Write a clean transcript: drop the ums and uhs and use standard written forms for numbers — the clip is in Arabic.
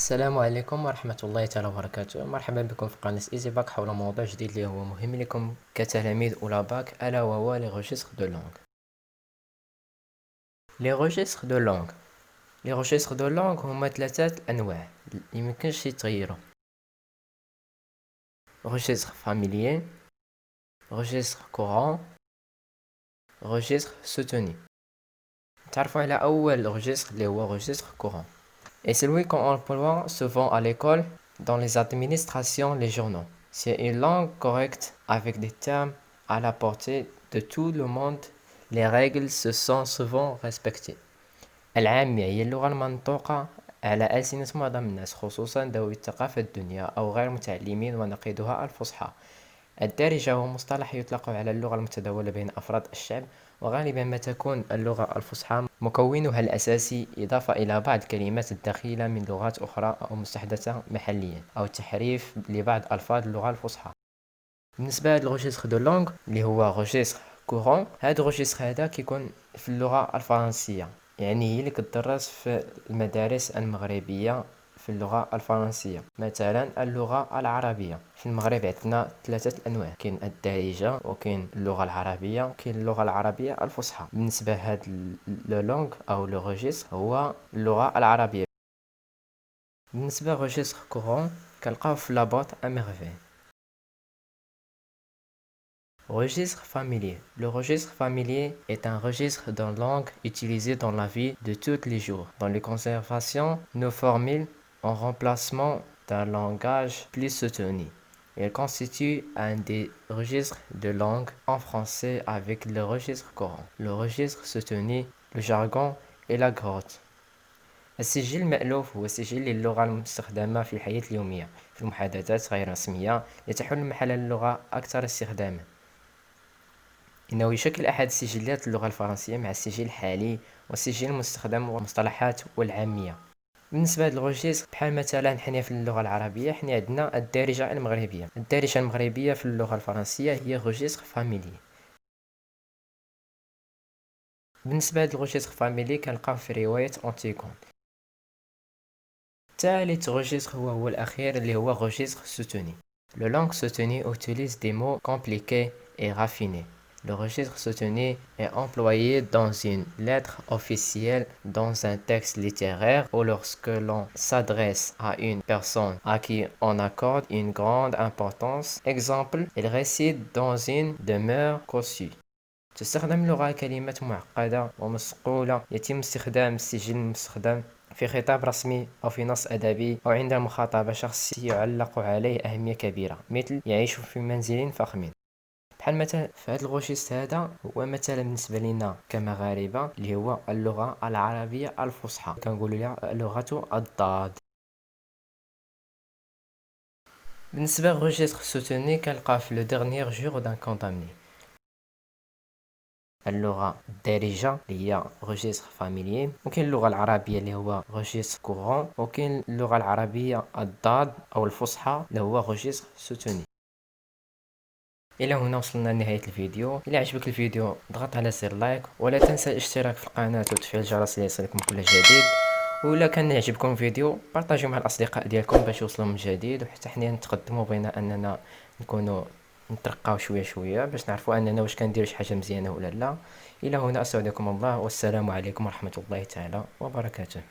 السلام عليكم ورحمة الله تعالى وبركاته. مرحبا بكم في قناة ايزي باك حول موضوع جديد اللي هو مهم لكم كتلاميذ أولى باك، ألا وهو لي غوجيستر دو لونغ. لي غوجيستر دو لونغ لي غوجيستر دو لونغ هما ثلاثة أنواع يمكنش يتغيروا: غوجيستر فاميليي، غوجيستر كورون، غوجيستر سوتوني. تعرفوا على أول غوجيستر اللي هو غوجيستر كورون. Et celui qu'on emploie souvent à l'école, dans les administrations, les journaux. C'est une langue correcte avec des termes à la portée de tout le monde. Les règles se sont souvent respectées. العامية هي اللغة المنطوقة على ألسنة معظم الناس، خصوصا ذوي الثقافة الدنيا أو غير متعلمين، ونقيضها الفصحى. الدارجة هو مصطلح يطلق على اللغة المتداولة بين أفراد الشعب، وغالبا ما تكون اللغة الفصحى مكونها الأساسي، إضافة إلى بعض الكلمات الدخيلة من لغات أخرى أو مستحدثة محليا، أو تحريف لبعض ألفاظ اللغة الفصحى. بالنسبة للغوجيستر دو لونغ اللي هو غوجيستر كورون، هاد الغوجيستر هذا كيكون في اللغة الفرنسية، يعني هي اللي كتدرس في المدارس المغربية في اللغة الفرنسية. مثلا اللغة العربية في المغرب عندنا ثلاثة أنواع: كاين الدارجة، وكاين اللغة العربية، وكاين اللغة العربية الفصحى. بالنسبة هاد لو لونغ أو لو روجيستر هو اللغة العربية. بالنسبة لروجيستر كورون كنلقاوه في لابوط أميغفي. Registre familier. Le registre familier est un registre d'une langue utilisé dans la vie de tous les jours, dans les conservations non formelles en remplacement d'un langage plus soutenu. Il constitue un des registres de langue en français avec le registre courant, le registre soutenu, le jargon et la grotte. السجل المألوف هو سجل اللغة المستخدمة في الحياة اليومية في المحادثات غير الرسمية لتحل محل اللغة أكثر استخداما. إنه يشكل أحد سجلات اللغة الفرنسية مع السجل الحالي والسجل المستخدم والمصطلحات والعامية. بالنسبة للغوجيستر بحال مثلا حنا في اللغة العربية حنا عندنا الدارجة المغربية. الدارجة المغربية في اللغة الفرنسية هي غوجيستر فاميلي. بالنسبة للغوجيستر فاميلي كنلقاو في رواية أنتيغون. ثالث غوجيستر هو الأخير اللي هو غوجيستر سوتوني. Le langue soutenue utilise des mots compliqués et raffinés. Le registre soutenu est employé dans une lettre officielle, dans un texte littéraire ou lorsque l'on s'adresse à une personne à qui on accorde une grande importance. Exemple, il réside dans une demeure cossue. تستخدم اللغة كلمات معقدة ومصقولة يتم استخدام السجل المستخدم في خطاب رسمي أو في نص أدبي أو عند مخاطبة شخص يعلق عليه أهمية كبيرة، مثل يعيش في منزل فخم. بحال مثلا في هذا الغوشيست هذا هو مثلا بالنسبة لنا كمغاربة اللي هو اللغة العربية الفصحى، كنقولوا لها لغة الضاد. بالنسبة للغوجيستر سوتوني كنلقاه في لو ديرنيير جور دان كوندامني. اللغة الدارجة اللي هي روجيستر فاميليي، وكاين اللغة العربية اللي هو روجيستر كورون، وكاين اللغة العربية الضاد أو الفصحى اللي هو روجيستر سوتوني. الى هنا وصلنا لنهاية الفيديو. الى عجبك الفيديو اضغط على زر لايك، ولا تنسى الاشتراك في القناة وتفعيل الجرس ليصلكم كل جديد. ولا كان يعجبكم الفيديو بارطاجيو مع الاصدقاء ديالكم باش يوصلوا من جديد، وحتى حنا نتقدموا بين اننا نكونوا نترقاو شويه شويه باش نعرفوا اننا واش كنديروا شي حاجه مزيانه ولا لا. الى هنا استودعكم الله، والسلام عليكم ورحمه الله تعالى وبركاته.